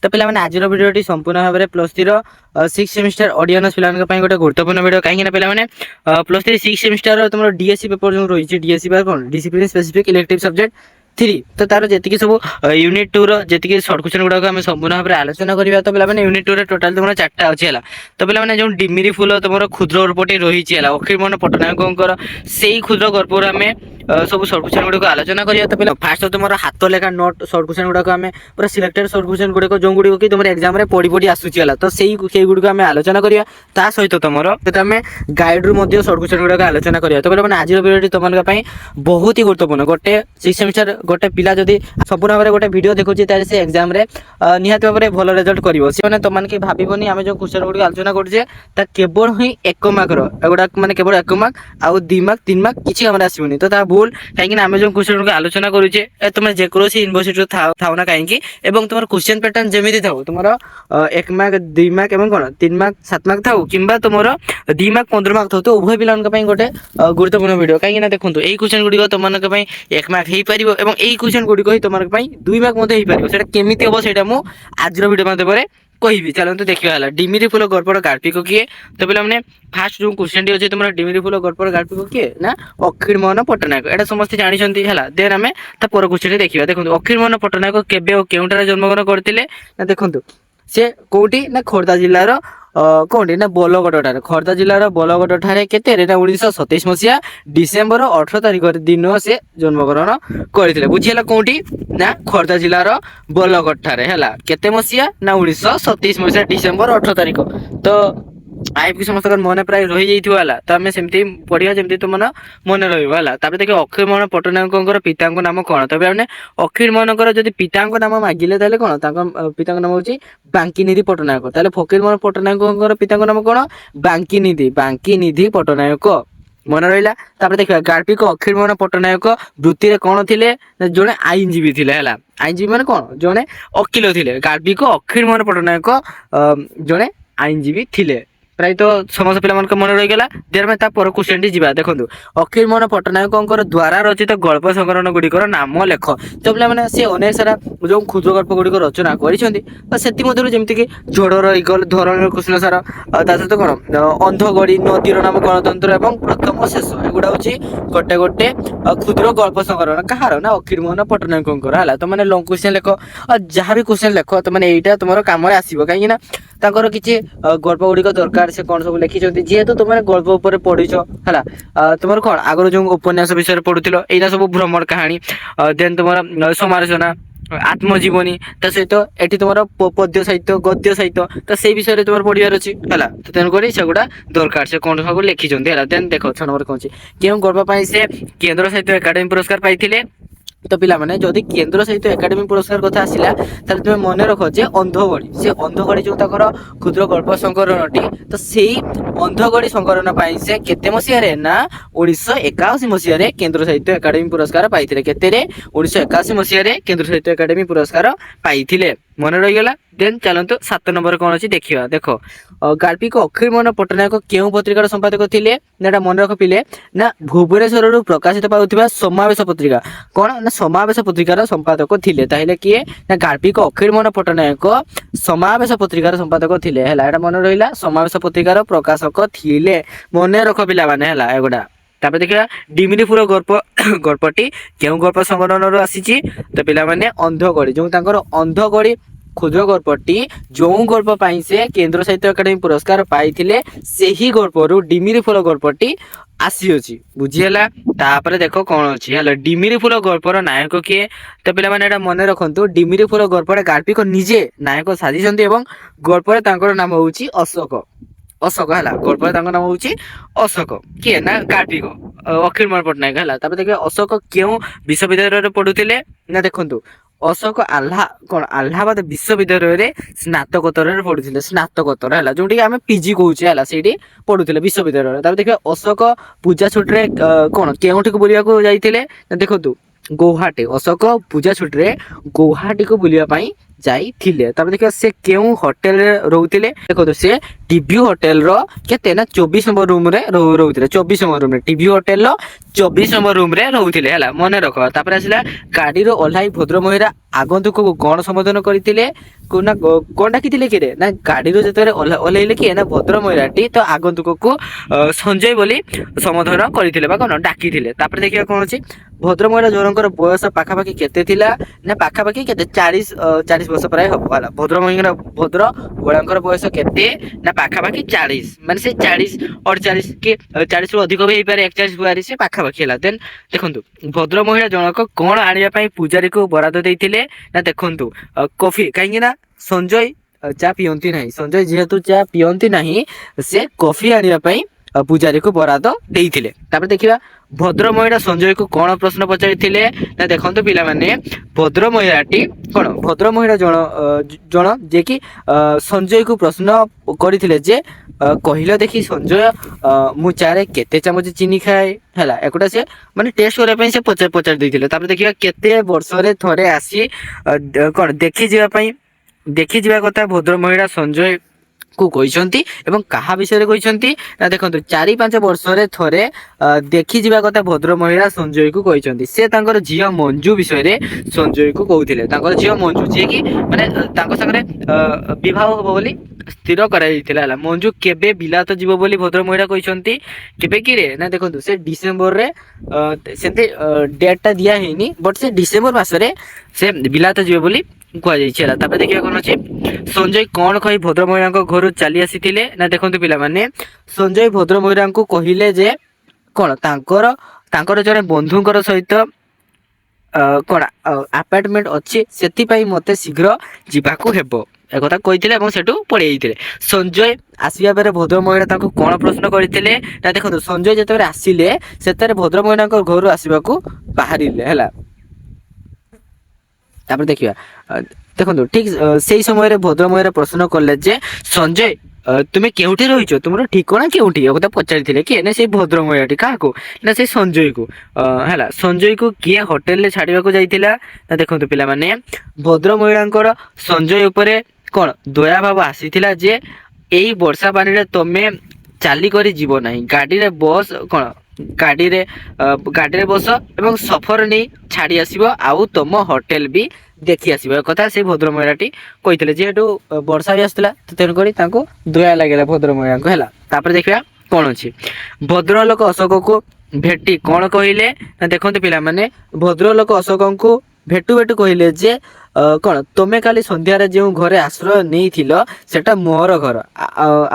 तो पे आज भिडियो संपूर्ण भाव में +3 6 सेमिस्टर ऑडियंस पे गोटे गुरुत्वपूर्ण वीडियो कहीं पे +3 6 सेमिस्टर तुम डीएससी पेपर जो रही डीएससी कौन डिसिप्लिन स्पेसिफिक इलेक्टिव सब्जेक्ट 3 तो तार जी सब यूनिट 2 री सर्ट क्वेश्चन गुड़ाक आम संपूर्ण भाव में आलोचना करवा। तो पे यूनिट 2 टोटाल तुम 4टा अच्छी है। तो पे जो डिमिरी फूल तुम क्षुद्र गल्पटी रही है अखिलमोहन पट्टनायक से क्षुद्र गल्पर आम सब सर्ट क्वेश्चन गुड़िक आलोचना करिया। तो पे फास्ट तुम हाथ लेखा नोट सर्ट क्वेश्चन गुड़ाक आम पूरा सिलेक्टेड सर्ट क्वेश्चन गुड़िक जो गुड़िक कि तुम एग्जाम में पढ़ी पढ़ी आसूला तो से गुड़िक आम आलोचना करिया। ता सहित तुम आम गाइड रु सर्ट क्वेश्चन गुड़ाक आलोचना करिया। तो पे आज भिडियो तुम बहुत ही गुरुत्वपूर्ण गोटे 6 सेमिस्टर गोटे पिला जदि संपूर्ण भाव में गोटे वीडियो देखुची से एग्जाम रे निहाती भाव में भल रिजल्ट करिवो से तुम कि भाबनी आम जो क्वेश्चन गुड़िक आलोचना करछे ता केवल ही 1 मार्क एगुड़ा माने केवल 1 मार्क आउ 2 मार्क 3 मार्क किसी आम आसबनी। तो ता भूल कहीं आम जो क्वेश्चन गुड़िक आलोचना करुचे तुम जेकोसी यूनिवर्सिटी थाउ ना कहीं तुम क्वेश्चन पैटर्न जमी थाउ तुम 1 मार्क 2 मार्क और कौन 3 मार्क 7 मार्क थाउ कि तुम 2 मार्क 15 मार्क थाउ तो उभय पिला गोटे गुरुत्वपूर्ण वीडियो कहीं देखो यही क्वेश्चन गुड़िक तुम 1 मार्क हो पार और यही क्वेश्चन गुड़िक ही तुम 2 मार्क हो पार से केमी हम से आज भिडियो माध्यम कहि चलते देखा डिमिरी फूल गल्पर गार्पिक किए। तो पे फास्ट जो क्वेश्चन टी अच्छे तुम डिमिरी फूल गल्पर गार्पिक किए ना अखिलमोहन पट्टनायक एटा समस्त जानते है। देन आम पर क्वेश्चन देखा देखो अखिलमोहन पट्टनायक केबे और केउंटारे जन्मग्रहण करते ना देखो से कौटी ना खोर्धा जिलार कौटी ना बलगड़ ठारे खोर्धा जिलार बलगड़ ठारे केते 1927 मसीहा डिसेम्बर 18 तारिख दिन से जन्मग्रहण करथिले बुझिला कौटी ना खोर्धा जिलार बलगड़ ठारे हैला केते मसीहा ना 1927 मसीहा डिसेम्बर 18 तारिख। तो आईएफ की समस्त मन प्राय रही जाइला तो आम सेमती पढ़िया जमी तुम मन रहा। देख अखिलमोहन पट्टनायक पिता नाम कौन। तो अखिलमोहन जब पिता नाम मागिले कौन पिता नाम हूँ बांकीनिधि पट्टनायक। ताले फकीरमोहन पट्टनायक पिता नाम कौन बांकीनिधि पट्टनायक मन रहा। देखा गार्पिक अखिलमोहन पट्टनायक वृत्ति कौन थे जड़े आईनजीवी थे है आईनजीवी मैंने कौन जड़े वकिल थे गार्पिक अखिलमोहन पट्टनायक जड़े आईनजीवी थे प्राय तो समस्त पिला मन रहीगला। देर में पर क्वेश्चन टी जा देखो अखिलमोहन पट्टनायक द्वारा रचित गल्प संकलन गुड़िकर नाम लेख। तो पे सी अनेक सारा जो क्षुद्र गल्प गुड़िक रचना करमती झोड़र इगल धरण कृष्ण सार सहित कौन अंधगड़ी नदीर नाम गणतंत्र और प्रथम शेष एगुड़ा हूँ गोटे गोटे क्षुद्र गल्प संकलन कहार ना अखिलमोहन पट्टनायक है। तो मैंने लंग क्वेश्चन लेख जहाँ भी क्वेश्चन लेख तो मैंने यहाँ तुम कम आसो कहीं किसी गल्प गुड़िक दरकार से कौन सब लिखिं जेहेतु तुम गल्प उपर पढ़ीच है तुम कौन आगर जो उपन्यास विषय पढ़ुल यहाँ सब भ्रमण कहानी देन तुम समालोचना आत्मजीवनी सहित ये तुम पद्य साहित्य गद्य साहित्य तो से विषय तुम पढ़ार अच्छी है। तो तेणुक सेगुड़ा दरकार से कौन सब लिखिं है। देन देख 6 नंबर कौन क्यों गल्प से केन्द्र साहित्य एकाडेमी पुरस्कार पाई। तो पिला माने जदि केंद्र साहित्य एकाडेमी पुरस्कार कथा आसिला ताले तुम मन रख जे अंधगड़ी से अंधगड़ी जो ताकर क्षुद्र गल्प संकलनटी तो सेही अंधगड़ी संकलन पाई से केते मसिया रे ना 1981 मसिया रे केंद्र साहित्य एकाडेमी पुरस्कार पाइथिले केते रे 1981 मसिया रे केंद्र साहित्य एकाडेमी पुरस्कार पाइथिले मन रहीगला। देन चलतु 7 नंबर कौन अच्छी देखा देखो गार्पिक अखिलमोहन पट्टनायक केउ पत्रिकार संपादक थे ना मन रख पिले ना भुवनेश्वर प्रकाशित पाउथिबा समावेश पत्रिका कौन ना समावेश पत्रिकार संपादक थे ताहले किए ना गार्पिक अखिलमोहन पट्टनायक समावेश पत्रिकार संपादक थे है मन रहा समावेश पत्रिकार प्रकाशक थे मन रख पिला माने है एगुड़ा। तापर देखा डिमिरी फूल गल्पटी क्यों गल्प संकलन आसी तो पिला माने अंधगड़ी जो अंधगड़ी क्षुद्र गल्पटी जो गल्प पाई से केंद्र साहित्य एकाडेमी पुरस्कार पाई से ही गल्परू डिमिरी फूल गल्पटी आसी बुझीगला। तापर देख कौन अच्छी है डिमिरी फूल गल्पर नायक किए। तो पे मन रखु डिमिरी फूल गल्पर गार्पिक निजे नायक साजिशंती और गल्पर नाम हूँ अशोक है गल्प नाम हूँ अशोक किए ना गार्पिक अखिलमोहन पट्टनायक है। देखिए अशोक क्यों विश्वविद्यालय पढ़ुले ना देखु अशोक आल्हाबाद विश्वविद्यालय स्नातकोत्तर पढ़ुले स्नातकोत्तर है जोटी आम पीजी कौचे है से पढ़ुले विश्वविद्यालय। देखिए अशोक पूजा छुट्टी कौन केउठी को बुलाक जाते देखो गौहाटी अशोक पूजा छुट्टी गौहाटी को बुलावाई ଯାଇଥିଲେ। ତାପରେ ଦେଖିବା ସେ କେଉଁ ହୋଟେଲରେ ରହୁଥିଲେ। ଦେଖନ୍ତୁ ସେ ଟିଭି ହୋଟେଲର କେତେ ନା 24 ନମ୍ବର ରୁମରେ ରହୁଥିଲେ। 24 ନମ୍ବର ରୁମରେ ଟିଭି ହୋଟେଲର 24 ନମ୍ବର ରୁମରେ ରହୁଥିଲେ ହେଲା, ମନେ ରଖ। ତାପରେ ଆସିଲା ଗାଡିରୁ ଓହ୍ଲାଇ ଭଦ୍ରମହିଳା ଆଗନ୍ତୁକକୁ ଗଣ ସମ୍ବୋଧନ କରିଥିଲେ ନା କଣ ଡାକିଥିଲେ କିରେ ନା ଗାଡିରୁ ଯେତେବେଳେ ଓହ୍ଲେଇଲେ କିଏ ନା ଭଦ୍ରମହିଳାଟି ତ ଆଗନ୍ତୁକକୁ ସଞ୍ଜୟ ବୋଲି ସମ୍ବୋଧନ କରିଥିଲେ ବା କଣ ଡାକିଥିଲେ। ତାପରେ ଦେଖିବା କଣ ଅଛି, ଭଦ୍ରମହିଳା ଜଣଙ୍କର ବୟସ ପାଖାପାଖି କେତେ ଥିଲା ନା ପାଖାପାଖି କେତେ 40 ବର୍ଷ ପ୍ରାୟ ହବ ହେଲା। ଭଦ୍ରମହିଳାଙ୍କର ବୟସ କେତେ ନା ପାଖାପାଖି 40, ମାନେ ସେ 40 48 କି 40 ରୁ ଅଧିକ ବି ହେଇପାରେ, 41 42 ସେ ପାଖାପାଖି ହେଲା। ଦେନ୍ ଦେଖନ୍ତୁ ଭଦ୍ରମହିଳା ଜଣକ କଣ ଆଣିବା ପାଇଁ ପୂଜାରୀକୁ ବରାଦ ଦେଇଥିଲେ ନା ଦେଖନ୍ତୁ କଫି, କାହିଁକି ନା ସଞ୍ଜୟ ଚା ପିଅନ୍ତି ନାହିଁ। ସଞ୍ଜୟ ଯେହେତୁ ଚା ପିଅନ୍ତି ନାହିଁ ସେ କଫି ଆଣିବା ପାଇଁ ପୂଜାରୀକୁ ବରାଦ ଦେଇଥିଲେ। ତାପରେ ଦେଖିବା ଭଦ୍ରମହିଳା ସଞ୍ଜୟକୁ କଣ ପ୍ରଶ୍ନ ପଚାରିଥିଲେ ନା ଦେଖନ୍ତୁ ପିଲାମାନେ, ଭଦ୍ରମହିଳାଟି କଣ ଭଦ୍ରମହିଳା ଜଣ ଯିଏକି ସଞ୍ଜୟକୁ ପ୍ରଶ୍ନ କରିଥିଲେ ଯେ କହିଲ ଦେଖି ସଞ୍ଜୟ ମୁଁ ଚାରେ କେତେ ଚାମଚ ଚିନି ଖାଏ ହେଲା। ଏଗୁଟା ସେ ମାନେ ଟେଷ୍ଟ କରିବା ପାଇଁ ସେ ପଚାରି ଦେଇଥିଲେ। ତାପରେ ଦେଖିବା କେତେ ବର୍ଷରେ ଥରେ ଆସି କଣ ଦେଖିଯିବା କଥା ଭଦ୍ରମହିଳା ସଞ୍ଜୟ କୁ କହିଛନ୍ତି ଏବଂ କାହା ବିଷୟରେ କହିଛନ୍ତି ନା ଦେଖନ୍ତୁ 4-5 ବର୍ଷରେ ଥରେ ଦେଖିଯିବା କଥା ଭଦ୍ରମହିଳା ସଞ୍ଜୟକୁ କହିଛନ୍ତି। ସେ ତାଙ୍କର ଝିଅ ମଞ୍ଜୁ ବିଷୟରେ ସଞ୍ଜୟକୁ କହୁଥିଲେ। ତାଙ୍କର ଝିଅ ମଞ୍ଜୁ ଯିଏକି ମାନେ ତାଙ୍କ ସାଙ୍ଗରେ ବିବାହ ହବ ବୋଲି ସ୍ଥିର କରାଯାଇଥିଲା ହେଲା। ମଞ୍ଜୁ କେବେ ବିଲାତ ଯିବ ବୋଲି ଭଦ୍ରମହିଳା କହିଛନ୍ତି। କେବେ କିରେ ନା ଦେଖନ୍ତୁ ସେ ଡିସେମ୍ବରରେ ସେମିତି ଡେଟ୍ ଟା ଦିଆ ହେଇନି, ବଟ୍ ସେ ଡିସେମ୍ବର ମାସରେ ସେ ବିଲାତ ଯିବେ ବୋଲି କୁହାଯାଇଛି ହେଲା। ତାପରେ ଦେଖିବା କଣ ଅଛି, ସଞ୍ଜୟ କଣ କହି ଭଦ୍ରମହିଳାଙ୍କ ଘରୁ ଚାଲି ଆସିଥିଲେ ନା ଦେଖନ୍ତୁ ପିଲାମାନେ, ସଞ୍ଜୟ ଭଦ୍ରମହିଳାଙ୍କୁ କହିଲେ ଯେ କଣ ତାଙ୍କର ଜଣେ ବନ୍ଧୁଙ୍କର ସହିତ କଣ ଆପାର୍ଟମେଣ୍ଟ ଅଛି, ସେଥିପାଇଁ ମତେ ଶୀଘ୍ର ଯିବାକୁ ହେବ ଏକଥା କହିଥିଲେ ଏବଂ ସେଠୁ ପଳେଇ ଯାଇଥିଲେ। ସଞ୍ଜୟ ଆସିବା ବେଳେ ଭଦ୍ରମହିଳା ତାଙ୍କୁ କଣ ପ୍ରଶ୍ନ କରିଥିଲେ ନା ଦେଖନ୍ତୁ ସଞ୍ଜୟ ଯେତେବେଳେ ଆସିଲେ ସେତେବେଳେ ଭଦ୍ରମହିଳାଙ୍କ ଘରୁ ଆସିବାକୁ ବାହାରିଲେ ହେଲା। ତାପରେ ଦେଖିବା ଦେଖନ୍ତୁ ଠିକ ସେଇ ସମୟରେ ଭଦ୍ରମହିଳା ପ୍ରଶ୍ନ କଲେ ଯେ ସଞ୍ଜୟ ତୁମେ କେଉଁଠି ରହିଛ, ତୁମର ଠିକଣା କେଉଁଠି କଥା ପଚାରିଥିଲେ। କିଏ ନା ସେଇ ଭଦ୍ରମହିଳାଟି କାହାକୁ ନା ସେଇ ସଞ୍ଜୟକୁ ହେଲା। ସଞ୍ଜୟକୁ କିଏ ହୋଟେଲରେ ଛାଡିବାକୁ ଯାଇଥିଲା ନା ଦେଖନ୍ତୁ ପିଲାମାନେ, ଭଦ୍ରମହିଳାଙ୍କର ସଞ୍ଜୟ ଉପରେ କଣ ଦୟାଭାବ ଆସିଥିଲା ଯେ ଏଇ ବର୍ଷା ପାଣିରେ ତମେ ଚାଲିକରି ଯିବ ନାହିଁ, ଗାଡିରେ ବସ ଏବଂ ସଫର ନେଇ ଛାଡି ଆସିବ ଆଉ ତମ ହୋଟେଲ ବି ଦେଖି ଆସିବ କଥା ସେ ଭଦ୍ରମହିଳାଟି କହିଥିଲେ। ଯେହେତୁ ବର୍ଷା ବି ଆସିଥିଲା ତେଣୁକରି ତାଙ୍କୁ ଦୟା ଲାଗିଲା ଭଦ୍ରମହିଳାଙ୍କୁ ହେଲା। ତାପରେ ଦେଖିବା କଣ ଅଛି, ଭଦ୍ରଲୋକ ଅଶୋକକୁ ଭେଟି କଣ କହିଲେ ନା ଦେଖନ୍ତୁ ପିଲାମାନେ, ଭଦ୍ରଲୋକ ଅଶୋକଙ୍କୁ ଭେଟୁ କହିଲେ ଯେ କଣ ତମେ କାଲି ସନ୍ଧ୍ୟାରେ ଯେଉଁ ଘରେ ଆଶ୍ରୟ ନେଇଥିଲ ସେଟା ମୋର ଘର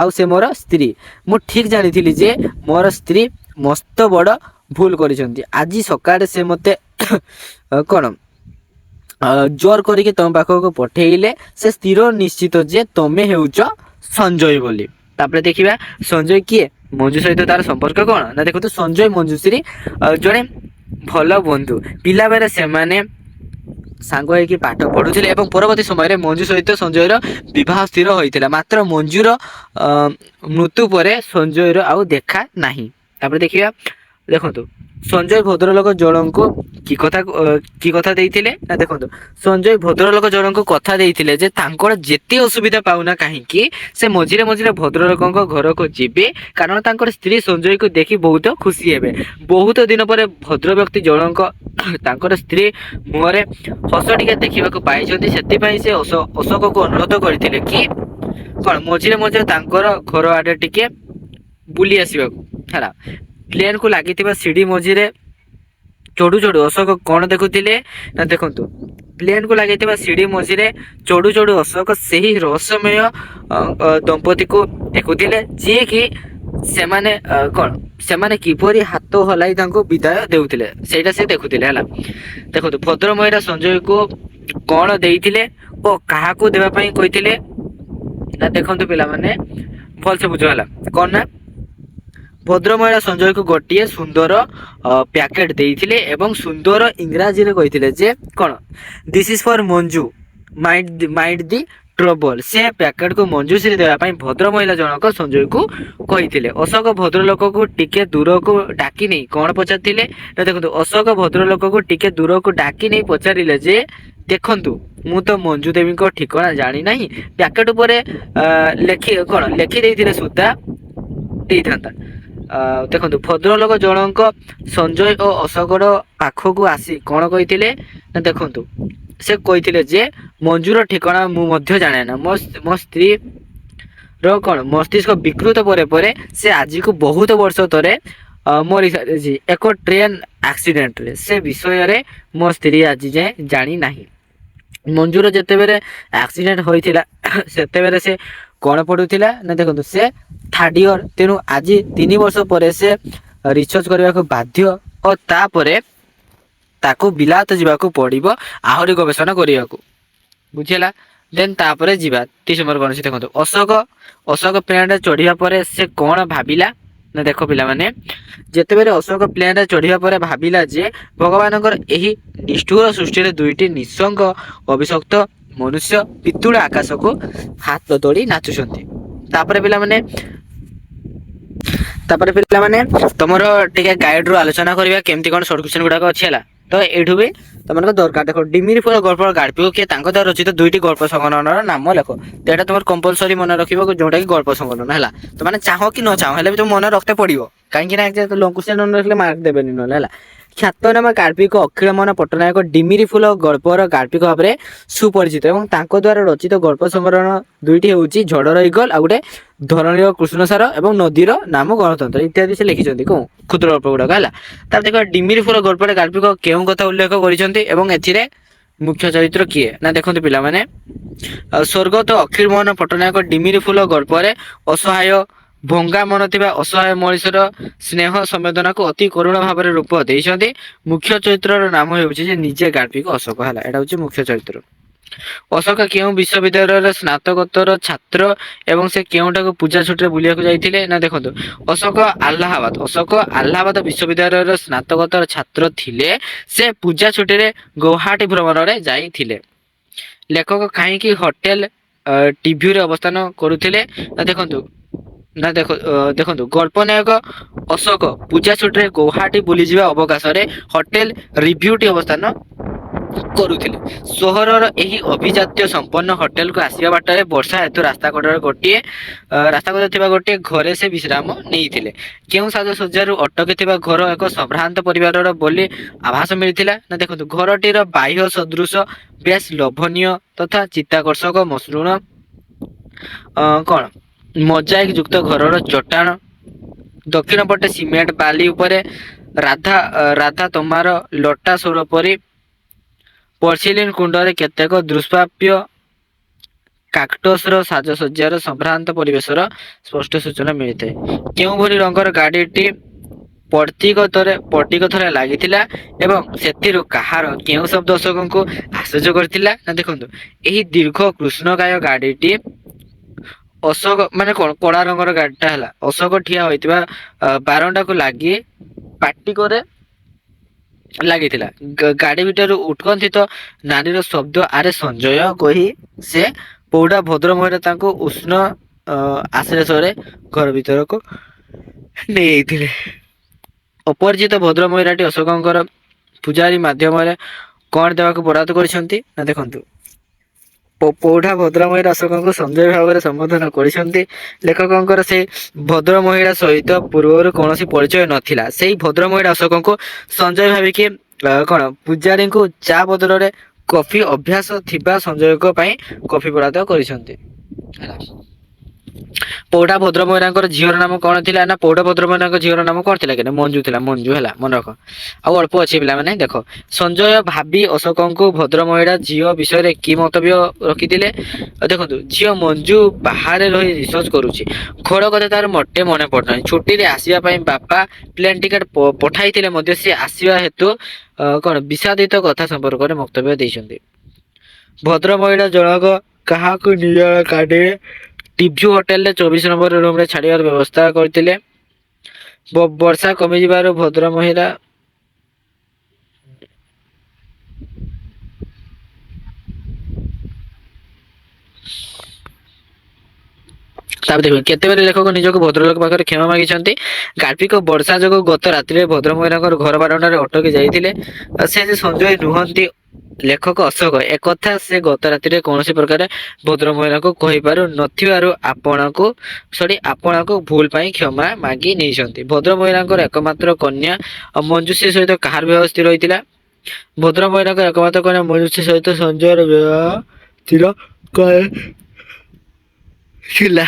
ଆଉ ସେ ମୋର ସ୍ତ୍ରୀ। ମୁଁ ଠିକ ଜାଣିଥିଲି ଯେ ମୋର ସ୍ତ୍ରୀ ମସ୍ତ ବଡ ଭୁଲ କରିଛନ୍ତି। ଆଜି ସକାଳେ ସେ ମତେ କଣ ଜୋର କରିକି ତମ ପାଖକୁ ପଠେଇଲେ। ସେ ସ୍ଥିର ନିଶ୍ଚିତ ଯେ ତମେ ହେଉଛ ସଞ୍ଜୟ ବୋଲି। ତାପରେ ଦେଖିବା ସଞ୍ଜୟ କିଏ, ମଞ୍ଜୁ ସହିତ ତାର ସମ୍ପର୍କ କଣ ନା ଦେଖନ୍ତୁ ସଞ୍ଜୟ ମଞ୍ଜୁଶ୍ରୀ ଜଣେ ଭଲ ବନ୍ଧୁ। ପିଲାବେଳେ ସେମାନେ ସାଙ୍ଗ ହେଇକି ପାଠ ପଢୁଥିଲେ ଏବଂ ପରବର୍ତ୍ତୀ ସମୟରେ ମଞ୍ଜୁ ସହିତ ସଞ୍ଜୟର ବିବାହ ସ୍ଥିର ହୋଇଥିଲା। ମାତ୍ର ମଞ୍ଜୁର ମୃତ୍ୟୁ ପରେ ସଞ୍ଜୟର ଆଉ ଦେଖା ନାହିଁ। ତାପରେ ଦେଖିବା ଦେଖନ୍ତୁ ସଞ୍ଜୟ ଭଦ୍ରଲୋକ ଜଣଙ୍କୁ କି କଥା ଦେଇଥିଲେ ନା ଦେଖନ୍ତୁ ସଞ୍ଜୟ ଭଦ୍ରଲୋକ ଜଣଙ୍କୁ କଥା ଦେଇଥିଲେ ଯେ ତାଙ୍କର ଯେତେ ଅସୁବିଧା ପାଉନା କାହିଁକି ସେ ମଝିରେ ଭଦ୍ରଲୋକଙ୍କ ଘରକୁ ଯିବେ, କାରଣ ତାଙ୍କର ସ୍ତ୍ରୀ ସଞ୍ଜୟକୁ ଦେଖି ବହୁତ ଖୁସି ହେବେ। ବହୁତ ଦିନ ପରେ ଭଦ୍ର ବ୍ୟକ୍ତି ଜଣଙ୍କ ତାଙ୍କର ସ୍ତ୍ରୀ ମୁହଁରେ ହସ ଟିକେ ଦେଖିବାକୁ ପାଇଛନ୍ତି, ସେଥିପାଇଁ ସେ ଅଶୋକକୁ ଅନୁରୋଧ କରିଥିଲେ କି କଣ ମଝିରେ ତାଙ୍କର ଘର ଆଡେ ଟିକେ ବୁଲି ଆସିବାକୁ ହେଲା। ପ୍ଲେନକୁ ଲାଗିଥିବା ସିଡି ମଝିରେ ଚଢୁ ଅଶୋକ କଣ ଦେଖୁଥିଲେ ନା ଦେଖନ୍ତୁ ପ୍ଲେନକୁ ଲାଗିଥିବା ସିଡି ମଝିରେ ଚଢୁ ଅଶୋକ ସେହି ରହସ୍ୟମୟ ଦମ୍ପତିକୁ ଦେଖୁଥିଲେ, ଯିଏକି ସେମାନେ କିପରି ହାତ ହଲାଇ ତାଙ୍କୁ ବିଦାୟ ଦେଉଥିଲେ ସେଇଟା ସେ ଦେଖୁଥିଲେ ହେଲା। ଦେଖନ୍ତୁ ଭଦ୍ରମହିଳା ସଞ୍ଜୟକୁ କଣ ଦେଇଥିଲେ ଓ କାହାକୁ ଦେବା ପାଇଁ କହିଥିଲେ ନା ଦେଖନ୍ତୁ ପିଲାମାନେ ଭଲସେ ବୁଝ ହେଲା। କଣ ନା ଭଦ୍ରମହିଳା ସଞ୍ଜୟକୁ ଗୋଟିଏ ସୁନ୍ଦର ପ୍ୟାକେଟ ଦେଇଥିଲେ ଏବଂ ସୁନ୍ଦର ଇଂରାଜୀରେ କହିଥିଲେ ଯେ କଣ this is for Manju mind the trouble. ସେ ପ୍ୟାକେଟକୁ ମଞ୍ଜୁଶ୍ରୀ ଦେବା ପାଇଁ ଭଦ୍ରମହିଳା ଜଣକ ସଞ୍ଜୟକୁ କହିଥିଲେ। ଅଶୋକ ଭଦ୍ରଲୋକକୁ ଟିକେ ଦୂରକୁ ଡାକି ନେଇ କଣ ପଚାରିଥିଲେ ନା ଦେଖନ୍ତୁ ଅଶୋକ ଭଦ୍ରଲୋକକୁ ଟିକେ ଦୂରକୁ ଡାକି ନେଇ ପଚାରିଲେ ଯେ ଦେଖନ୍ତୁ ମୁଁ ତ ମଞ୍ଜୁ ଦେବୀଙ୍କ ଠିକଣା ଜାଣି ନାହିଁ, ପ୍ୟାକେଟ ଉପରେ ଲେଖି ଦେଇଥିଲେ ସୁଦ୍ଧା ଦେଇଥାନ୍ତା। ଦେଖନ୍ତୁ ଭଦ୍ରଲୋକ ଜଣଙ୍କ ସଞ୍ଜୟ ଓ ଅଶୋକର ପାଖକୁ ଆସି କଣ କହିଥିଲେ ନା ଦେଖନ୍ତୁ ସେ କହିଥିଲେ ଯେ ମଞ୍ଜୁର ଠିକଣା ମୁଁ ମଧ୍ୟ ଜାଣେ ନା, ମୋ ସ୍ତ୍ରୀ ର କଣ ମସ୍ତିଷ୍କ ବିକୃତ ପରେ ପରେ ସେ ଆଜିକୁ ବହୁତ ବର୍ଷ ତଳେ ମରି ସାରିଛି ଏକ ଟ୍ରେନ ଆକ୍ସିଡେଣ୍ଟରେ। ସେ ବିଷୟରେ ମୋ ସ୍ତ୍ରୀ ଆଜି ଯାଏ ଜାଣି ନାହିଁ। ମଞ୍ଜୁର ଯେତେବେଳେ ଆକ୍ସିଡେଣ୍ଟ ହୋଇଥିଲା ସେତେବେଳେ ସେ କଣ ପଢୁଥିଲା ନା ଦେଖନ୍ତୁ ସେ ଥାର୍ଡ ଇୟର, ତେଣୁ ଆଜି 3 ବର୍ଷ ପରେ ସେ ରିସର୍ଚ୍ଚ କରିବାକୁ ବାଧ୍ୟ ଓ ତାପରେ ତାକୁ ବିଲାତ ଯିବାକୁ ପଡିବ ଆହୁରି ଗବେଷଣା କରିବାକୁ, ବୁଝିଲା। ଦେନ୍ ତାପରେ ଯିବା 30 ନମ୍ବର କଣ ଅଛି ଦେଖନ୍ତୁ ଅଶୋକ ପ୍ଲେନରେ ଚଢିବା ପରେ ସେ କଣ ଭାବିଲା ନା ଦେଖ ପିଲାମାନେ, ଯେତେବେଳେ ଅଶୋକ ପ୍ଲେନରେ ଚଢିବା ପରେ ଭାବିଲା ଯେ ଭଗବାନଙ୍କର ଏହି ନିଷ୍ଠୁର ସୃଷ୍ଟିରେ ଦୁଇଟି ନିଃସଙ୍ଗ ଅଭିଶପ୍ତ ମନୁଷ୍ୟ ପିତୁଳ ଆକାଶକୁ ହାତ ଦୋଳି ନାଚୁଛନ୍ତି। ତାପରେ ପିଲାମାନେ ତମର ଟିକେ ଗାଇଡ ରୁ ଆଲୋଚନା କରିବା କେମିତି କଣ ସର୍ଟ କ୍ୱେଶ୍ଚନ ଗୁଡାକ ଅଛି ହେଲା। ତ ଏଇଠୁ ବି ତମର ଦରକାର ଦେଖ ଡିମିରି ଫୁଲ ଗଳ୍ପର ଗାଳ୍ପିକ କିଏ, ତାଙ୍କ ଦ୍ୱାରା ରଚିତ 2ଟି ଗଳ୍ପ ସଂକଳନର ନାମ ଲେଖ। ତ ଏଇଟା ତମର କମ୍ପଲସରି ମନେ ରଖିବ ଯୋଉଟା କି ଗଳ୍ପ ସଂକଳନ ହେଲା। ତମେ ଚାହ କି ନ ଚାହ ହେଲେ ବି ତମେ ମନେ ରଖତେ ପଡିବ, କାହିଁକି ନା ଲଙ୍ଗ କ୍ୱେଶ୍ଚନ ନ ରଖିଲେ ମାର୍କ ଦେବେନି ନହେଲେ ହେଲା। ଖ୍ୟାତନାମା ଗାଳ୍ପିକ ଅଖିଳମୋହନ ପଟ୍ଟନାୟକ ଡିମିରି ଫୁଲ ଗଳ୍ପର ଗାଳ୍ପିକ ଭାବରେ ସୁପରିଚିତ ଏବଂ ତାଙ୍କ ଦ୍ୱାରା ରଚିତ ଗଳ୍ପ ସଂକଳନ 2ଟି ହେଉଛି ଝଡ଼ର ଇଗଲ ଆଉ ଗୋଟେ ଧରଣୀର କୃଷ୍ଣସାର ଏବଂ ନଦୀର ନାମ ଗଣତନ୍ତ୍ର ଇତ୍ୟାଦି ସେ ଲେଖିଛନ୍ତି କୋଉ କ୍ଷୁଦ୍ର ଗଳ୍ପ ଗୁଡାକ ହେଲା। ତାପରେ ଦେଖ ଡିମିରି ଫୁଲ ଗଳ୍ପରେ ଗାଳ୍ପିକ କେଉଁ କଥା ଉଲ୍ଲେଖ କରିଛନ୍ତି ଏବଂ ଏଥିରେ ମୁଖ୍ୟ ଚରିତ୍ର କିଏ ନା ଦେଖନ୍ତୁ ପିଲାମାନେ, ସ୍ୱର୍ଗତ ଅଖିଳମୋହନ ପଟ୍ଟନାୟକ ଡିମିରି ଫୁଲ ଗଳ୍ପରେ ଅସହାୟ ଭଙ୍ଗା ମନ ଥିବା ଅସହାୟ ମଣିଷର ସ୍ନେହ ସମ୍ବେଦନାକୁ ଅତି କରୁଣ ଭାବରେ ରୂପ ଦେଇଛନ୍ତି। ମୁଖ୍ୟ ଚରିତ୍ରର ନାମ ହେଉଛି ଯେ ନିଜେ ଗାଳ୍ପିକ ଅଶୋକ ହେଲା, ଏଇଟା ହଉଛି ମୁଖ୍ୟ ଚରିତ୍ର। ଅଶୋକ କେଉଁ ବିଶ୍ୱବିଦ୍ୟାଳୟର ସ୍ନାତକୋତ୍ତର ଛାତ୍ର ଏବଂ ସେ କେଉଁଟାକୁ ପୂଜା ଛୁଟିରେ ବୁଲିବାକୁ ଯାଇଥିଲେ ନା ଦେଖନ୍ତୁ ଅଶୋକ ଆହ୍ଲାବାଦ ବିଶ୍ୱବିଦ୍ୟାଳୟର ସ୍ନାତକୋତ୍ତର ଛାତ୍ର ଥିଲେ। ସେ ପୂଜା ଛୁଟିରେ ଗୌହାଟୀ ଭ୍ରମଣରେ ଯାଇଥିଲେ। ଲେଖକ କାହିଁକି ହୋଟେଲ ଟିଭ୍ୟୁରେ ଅବସ୍ଥାନ କରୁଥିଲେ ନା ଦେଖନ୍ତୁ ଗଳ୍ପ ନାୟକ ଅଶୋକ ପୂଜା ଛୁଟିରେ ଗୌହାଟୀ ବୁଲିଯିବା ଅବକାଶରେ ହୋଟେଲ ରିଭ୍ୟୁଟି ଅବସ୍ଥାନ କରୁଥିଲେ। ସହରର ଏହି ଅଭିଜାତ୍ୟ ସମ୍ପନ୍ନ ହୋଟେଲକୁ ଆସିବା ବାଟରେ ବର୍ଷା ହେତୁ ରାସ୍ତା କଡ଼ରେ ଥିବା ଗୋଟିଏ ଘରେ ସେ ବିଶ୍ରାମ ନେଇଥିଲେ। କେଉଁ ସାଜସଜ୍ଜାରୁ ଅଟକିଥିବା ଘର ଏକ ସମ୍ଭ୍ରାନ୍ତ ପରିବାରର ବୋଲି ଆଭାସ ମିଳିଥିଲା ନା ଦେଖନ୍ତୁ ଘରଟିର ବାହ୍ୟ ସଦୃଶ ବେଶ ଲୋଭନୀୟ ତଥା ଚିତ୍ତାକର୍ଷକ ମସୃଣ କଣ ମୋଜାଇକ ଯୁକ୍ତ ଘରର ଚଟାଣ, ଦକ୍ଷିଣ ପଟେ ସିମେଣ୍ଟ ବାଲି ଉପରେ ରାଧା ତମାର ଲଟା ସୋର ପରି ପର୍ସିଲିନ କୁଣ୍ଡରେ କେତେକ ଦୁଷ୍ପ୍ରାପ୍ୟ କାକ୍ଟସର ସାଜସଜ୍ଜାର ସମ୍ଭ୍ରାନ୍ତ ପରିବେଶର ସ୍ପଷ୍ଟ ସୂଚନା ମିଳିଥାଏ। କେଉଁଭଳି ରଙ୍ଗର ଗାଡିଟି ପଟିକଥରେ ଲାଗିଥିଲା ଏବଂ ସେଥିରୁ କାହାର କେଉଁ ଶବ୍ଦ ଅଶୋକଙ୍କୁ ଆଶ୍ଚର୍ଯ୍ୟ କରିଥିଲା ନା ଦେଖନ୍ତୁ ଏହି ଦୀର୍ଘ କୃଷ୍ଣକାୟ ଗାଡିଟି ଅଶୋକ ମାନେ କଣ କଳା ରଙ୍ଗର ଗାଡିଟା ହେଲା, ଅଶୋକ ଠିଆ ହୋଇଥିବା ବାରଣ୍ଡାକୁ ଲାଗି ପାଟିକରେ ଲାଗିଥିଲା। ଗାଡି ଭିତରୁ ଉତ୍କଣ୍ଠିତ ନାରୀର ଶବ୍ଦ ଆରେ ସଞ୍ଜୟ କହି ସେ ପୌଡା ଭଦ୍ର ମହିଳା ତାଙ୍କୁ ଉଷ୍ଣ ଆଶ୍ଲେଷରେ ଘର ଭିତରକୁ ନେଇଯାଇଥିଲେ। ଅପରିଚିତ ଭଦ୍ର ମହିଳାଟି ଅଶୋକଙ୍କର ପୂଜାରୀ ମାଧ୍ୟମରେ କଣ ଦେବାକୁ ବରାଦ କରିଛନ୍ତି ନା ଦେଖନ୍ତୁ ପୌଢା ଭଦ୍ର ମହିଳା ଅଶୋକଙ୍କୁ ସଞ୍ଜୟ ଭାବରେ ସମ୍ବୋଧନ କରିଛନ୍ତି। ଲେଖକଙ୍କର ସେ ଭଦ୍ର ମହିଳା ସହିତ ପୂର୍ବରୁ କୌଣସି ପରିଚୟ ନଥିଲା। ସେଇ ଭଦ୍ର ମହିଳା ଅଶୋକଙ୍କୁ ସଞ୍ଜୟ ଭାବିକି କଣ ପୂଜାରୀଙ୍କୁ ଚା ବଦଳରେ କଫି ଅଭ୍ୟାସ ଥିବା ସଞ୍ଜୟଙ୍କ ପାଇଁ କଫି ବରାଦ କରିଛନ୍ତି ହେଲା। ପୌଢା ଭଦ୍ର ମହିଳାଙ୍କର ଝିଅର ନାମ କଣ ଥିଲା ନା ପୌଢା ଭଦ୍ର ମହିଳାଙ୍କ ଝିଅର ନାମ କଣ ଥିଲା କି ମଞ୍ଜୁ ଥିଲା, ମଞ୍ଜୁ ହେଲା ମନେ ରଖ। ଆଉ ଅଳ୍ପ ଅଛି ପିଲାମାନେ ଦେଖ ସଞ୍ଜୟ ଭାବି ଅଶୋକଙ୍କୁ ଭଦ୍ର ମହିଳା ଝିଅ ବିଷୟରେ କି ମନ୍ତବ୍ୟ ରଖିଥିଲେ। ଦେଖନ୍ତୁ ଝିଅ ମଞ୍ଜୁ ବାହାରେ ରହି ରିସର୍ଚ୍ଚ କରୁଛି, ଘର କଥା ତାର ମୋଟେ ମନେ ପଡୁନାହିଁ। ଛୁଟିରେ ଆସିବା ପାଇଁ ବାପା ପ୍ଲେନ ଟିକେଟ ପଠାଇଥିଲେ ମଧ୍ୟ ସେ ଆସିବା ହେତୁ କଣ ବିଷାଦିତ କଥା ସମ୍ପର୍କରେ ବକ୍ତବ୍ୟ ଦେଇଛନ୍ତି। ଭଦ୍ର ମହିଳା ଜଣକ କାହାକୁ ନିଜ ଗାଡିରେ ଟିଭ୍ୟୁ ହୋଟେଲରେ 24 ନମ୍ବର ରୁମରେ ଛାଡିବାର ବ୍ୟବସ୍ଥା କରିଥିଲେ। ବର୍ଷା କମିଯିବାରୁ ଭଦ୍ର ମହିଳା ତାପରେ ଦେଖିବେ କେତେବେଳେ ଲେଖକ ନିଜକୁ ଭଦ୍ରଲୋକ ପାଖରେ କ୍ଷମା ମାଗିଛନ୍ତି। ଗାଳ୍ପିକ ବର୍ଷା ଯୋଗୁଁ ଗତ ରାତିରେ ଭଦ୍ର ମହିଳାଙ୍କର ଘର ବାରଣ୍ଡାରେ ଅଟକି ଯାଇଥିଲେ। ସେ ଯେ ସଞ୍ଜୟ ନୁହନ୍ତି ଲେଖକ ଅଶୋକ ଏକଥା ସେ ଗତ ରାତିରେ କୌଣସି ପ୍ରକାର ଭଦ୍ର ମହିଳାଙ୍କୁ କହିପାରୁ ନଥିବାରୁ ଆପଣଙ୍କୁ ଭୁଲ ପାଇଁ କ୍ଷମା ମାଗି ନେଇଛନ୍ତି। ଭଦ୍ର ମହିଳାଙ୍କର એકમાત્ર କନ୍ୟା ମଞ୍ଜୁଶ୍ରୀ ସହିତ କାହାର ବିବାହ ସ୍ଥିର ହୋଇଥିଲା? ଭଦ୍ର ମହିଳାଙ୍କ એકમાତ୍ର କନ୍ୟା ମଞ୍ଜୁଶ୍ରୀ ସହିତ ସଞ୍ଜୟର ବିବାହ ସ୍ଥିର ଥିଲା,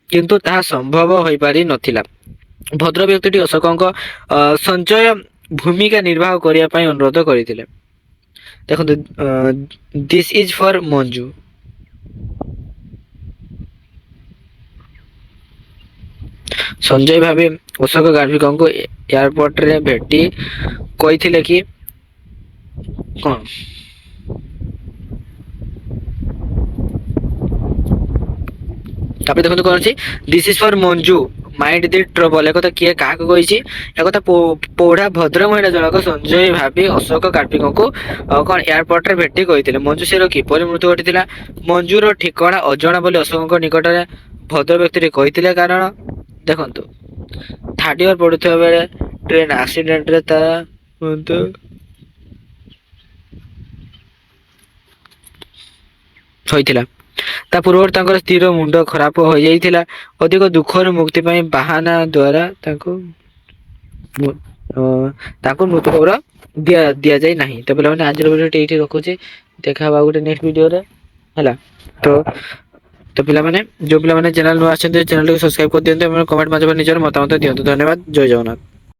କିନ୍ତୁ ତାହା ସମ୍ଭବ ହୋଇପାରି ନଥିଲା। ଭଦ୍ର ବ୍ୟକ୍ତିଟି ଅଶୋକଙ୍କ ସଞ୍ଚୟ ଭୂମିକା ନିର୍ବାହ କରିବା ପାଇଁ ଅନୁରୋଧ କରିଥିଲେ। ଦେଖନ୍ତୁ, this is for Manju. Sanjay ଭାବେ ଅଶୋକ ଗାର୍ଭିକଙ୍କୁ ଏୟାରପୋର୍ଟରେ ଭେଟି କହିଥିଲେ କି କଣ? ତାପରେ ଦେଖନ୍ତୁ କଣ ଅଛି, this is for Manju mind the trouble. ଏକଥା କିଏ କାହାକୁ କହିଛି? ଏକଥା ପୌଢା ଭଦ୍ର ମହିଳା ଜଣକ ସଞ୍ଜୟ ଭାବି ଅଶୋକ ଗାର୍ଭିକଙ୍କୁ କଣ ଏୟାରପୋର୍ଟରେ ଭେଟି କହିଥିଲେ। ମଞ୍ଜୁଶ୍ରୀର କିପରି ମୃତ୍ୟୁ ଘଟିଥିଲା? ମଞ୍ଜୁର ଠିକଣା ଅଜଣା ବୋଲି ଅଶୋକଙ୍କ ନିକଟରେ ଭଦ୍ର ବ୍ୟକ୍ତିଟି କହିଥିଲେ। କାରଣ ଦେଖନ୍ତୁ, ଥାର୍ଡ ଇୟର ପଢୁଥିବା ବେଳେ ଟ୍ରେନ ଆକ୍ସିଡେଣ୍ଟରେ ତା ମୃତ୍ୟୁ ହୋଇଥିଲା। ତା ପୂର୍ବରୁ ତାଙ୍କର ସ୍ତ୍ରୀର ମୁଣ୍ଡ ଖରାପ ହୋଇଯାଇଥିଲା। ଅଧିକ ଦୁଃଖରୁ ମୁକ୍ତି ପାଇଁ ବାହାନା ଦ୍ୱାରା ତାଙ୍କୁ ମୃତ୍ୟୁ ଖବର ଦିଆଯାଇ ନାହିଁ। ତ ପିଲାମାନେ ଆଜିର ଭିଡ଼ିଓଟି ଏଇଠି ରଖୁଛି। ଦେଖା ହବା ଗୋଟେ ନେକ୍ସଟ ଭିଡ଼ିଓରେ ହେଲା। ତ ପିଲାମାନେ, ଯୋଉ ପିଲାମାନେ ଚ୍ୟାନେଲ ନୂଆ ଆସିଛନ୍ତି ଚ୍ୟାନେଲକୁ ସବସ୍କ୍ରାଇବ କରିଦିଅନ୍ତୁ ଏବଂ କମେଣ୍ଟ ମାଧ୍ୟମରେ ନିଜର ମତାମତ ଦିଅନ୍ତୁ। ଧନ୍ୟବାଦ। ଜୟ ଜଗନ୍ନାଥ।